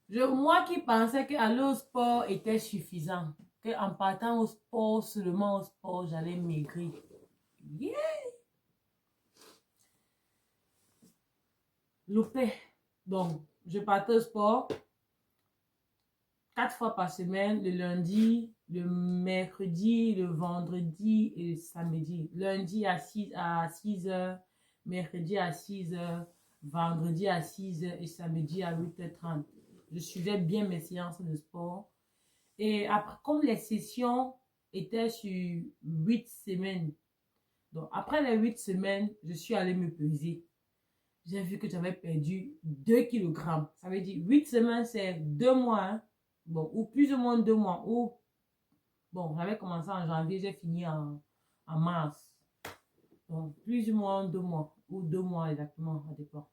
Moi qui pensais qu'aller au sport était suffisant, qu'en partant au sport, seulement au sport, j'allais maigrir. Yeah! Loupé. Donc, je partais au sport 4 fois par semaine, le lundi, le mercredi, le vendredi et le samedi. Lundi à 6 heures, mercredi à 6 heures, vendredi à 6 heures et samedi à 8h30. Je suivais bien mes séances de sport. Et après, comme les sessions étaient sur 8 semaines, donc après les 8 semaines, je suis allée me peser. J'ai vu que j'avais perdu 2 kilogrammes. Ça veut dire 8 semaines, c'est 2 mois. Hein. Bon, ou plus ou moins 2 mois. Ou, bon, j'avais commencé en janvier, j'ai fini en mars. Donc, plus ou moins 2 mois. Ou 2 mois exactement, à départ.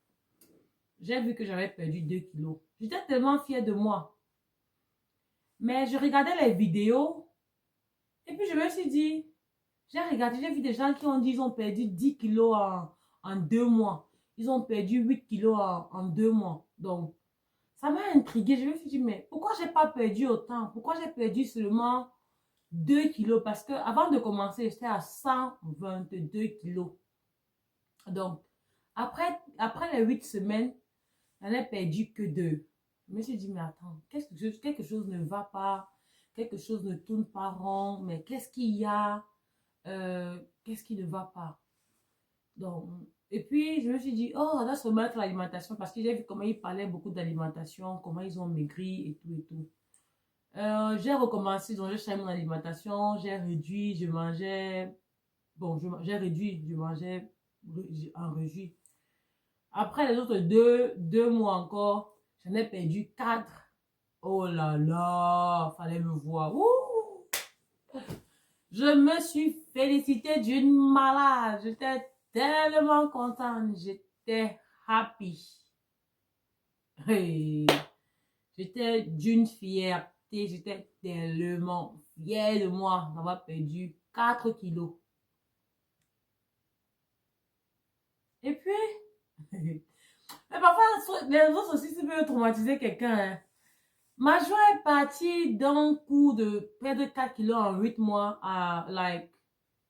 J'ai vu que j'avais perdu 2 kilos. J'étais tellement fière de moi. Mais je regardais les vidéos. Et puis, je me suis dit, j'ai regardé, j'ai vu des gens qui ont dit qu'ils ont perdu 10 kilos en 2 mois. Ils ont perdu 8 kilos en 2 mois. Donc, ça m'a intriguée. Je me suis dit, mais pourquoi j'ai pas perdu autant? Pourquoi j'ai perdu seulement 2 kilos? Parce que avant de commencer, j'étais à 122 kilos. Donc, après les 8 semaines, j'en ai perdu que 2. Je me suis dit, mais attends, quelque chose ne va pas. Quelque chose ne tourne pas rond. Mais qu'est-ce qu'il y a? Qu'est-ce qui ne va pas? Donc, et puis, je me suis dit, oh, on doit se remettre à l'alimentation parce que j'ai vu comment ils parlaient beaucoup d'alimentation, comment ils ont maigri et tout et tout. J'ai recommencé, donc j'ai changé mon alimentation, j'ai réduit, je mangeais, bon, j'ai réduit, je mangeais en réduit. Après les autres 2 mois encore, j'en ai perdu 4. Oh là là, fallait me voir. Ouh! Je me suis félicitée d'une malade. J'étais tellement contente. J'étais happy. Hey. J'étais d'une fierté. J'étais tellement fière de moi d'avoir perdu 4 kilos. Et puis, mais parfois, les autres aussi, ça peut traumatiser quelqu'un. Hein. Ma joie est partie d'un coup de près de 4 kilos en 8 mois à, like,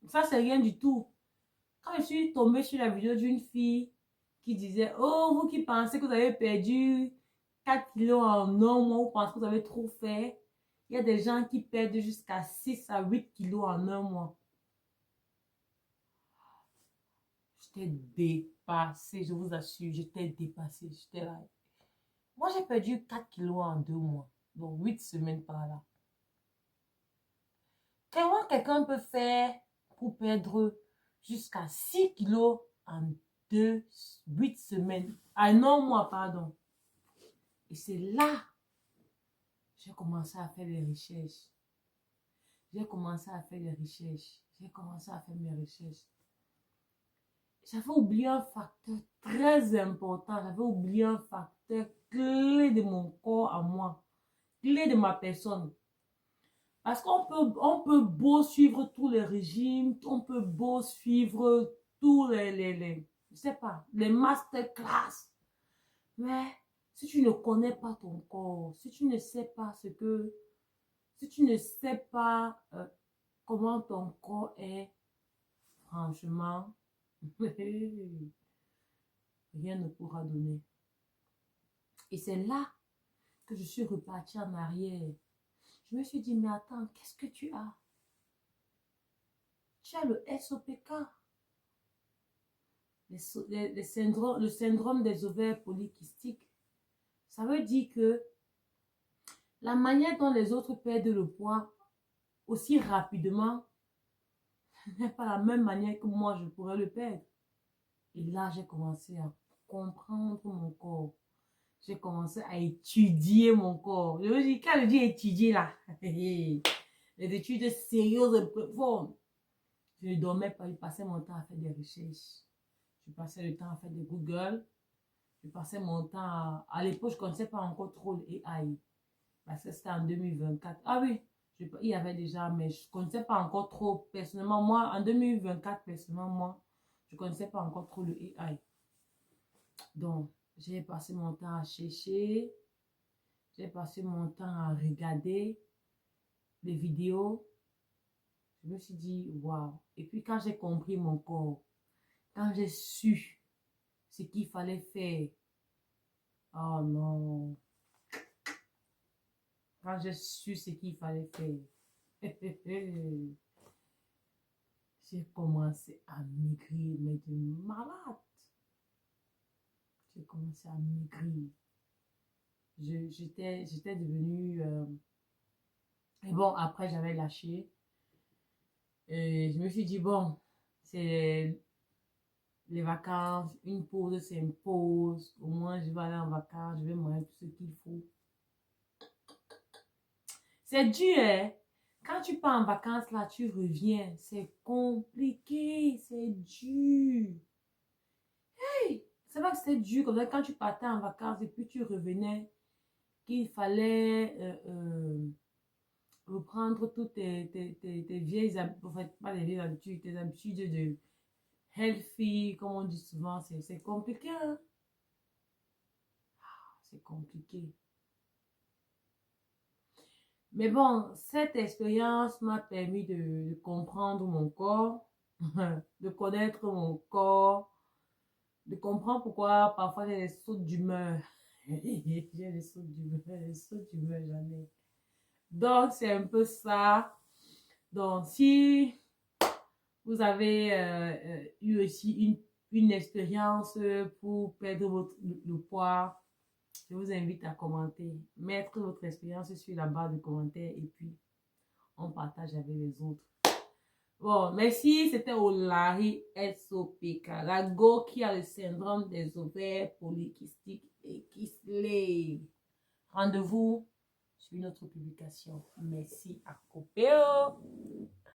ça c'est rien du tout. Quand je suis tombée sur la vidéo d'une fille qui disait, oh, vous qui pensez que vous avez perdu 4 kilos en un mois, vous pensez que vous avez trop fait. Il y a des gens qui perdent jusqu'à 6 à 8 kilos en un mois. J'étais dépassée, je vous assure, j'étais dépassée. J'étais là. Moi, j'ai perdu 4 kilos en 2 mois. Donc, 8 semaines par là. Comment quelqu'un peut faire pour perdre jusqu'à 6 kilos en 8 semaines, en un mois, pardon. Et c'est là que j'ai commencé à faire des recherches. J'ai commencé à faire des recherches. J'ai commencé à faire mes recherches. J'avais oublié un facteur très important. J'avais oublié un facteur clé de mon corps à moi, clé de ma personne. Parce qu'on peut beau suivre tous les régimes, on peut beau suivre tous je sais pas, les masterclass. Mais si tu ne connais pas ton corps, si tu ne sais pas si tu ne sais pas comment ton corps est, franchement, rien ne pourra donner. Et c'est là que je suis repartie en arrière. Je me suis dit, mais attends, qu'est-ce que tu as? Tu as le SOPK, le syndrome des ovaires polykystiques. Ça veut dire que la manière dont les autres perdent le poids aussi rapidement n'est pas la même manière que moi je pourrais le perdre. Et là, j'ai commencé à comprendre mon corps. J'ai commencé à étudier mon corps. Je me dis, quand je dis étudier là, les études sérieuses et profondes. Je ne dormais pas, je passais mon temps à faire des recherches. Je passais le temps à faire des Google. Je passais mon temps à l'époque, je ne connaissais pas encore trop le AI. Parce que c'était en 2024. Ah oui, il y avait déjà, mais je ne connaissais pas encore trop. Personnellement, moi, en 2024, personnellement, moi, je ne connaissais pas encore trop le AI. Donc, j'ai passé mon temps à chercher. J'ai passé mon temps à regarder les vidéos. Je me suis dit, waouh. Et puis quand j'ai compris mon corps, quand j'ai su ce qu'il fallait faire, oh non. Quand j'ai su ce qu'il fallait faire, j'ai commencé à maigrir, mais de malade. J'ai commencé à maigrir. J'étais devenue... Et bon, après, j'avais lâché. Et je me suis dit, bon, c'est les vacances, une pause, c'est une pause. Au moins, je vais aller en vacances, je vais manger tout ce qu'il faut. C'est dur, hein? Quand tu pars en vacances, là, tu reviens. C'est compliqué, c'est dur. Hey, c'est vrai que c'était dur, comme ça, quand tu partais en vacances et puis tu revenais, qu'il fallait reprendre toutes tes vieilles habitudes, en fait, pas les vieilles habitudes, tes habitudes de healthy, comme on dit souvent, c'est compliqué, hein? C'est compliqué. Mais bon, cette expérience m'a permis de comprendre mon corps, de connaître mon corps, de comprendre pourquoi parfois j'ai des sautes d'humeur. J'ai des sautes d'humeur, des sautes d'humeur, jamais. Donc, c'est un peu ça. Donc, si vous avez eu aussi une expérience pour perdre le poids, je vous invite à commenter, mettre votre expérience sur la barre de commentaires et puis on partage avec les autres. Bon, merci, c'était Olari SOPK, la go qui a le syndrome des ovaires polykystiques et kyslés. Rendez-vous sur une autre publication. Merci à Copéo.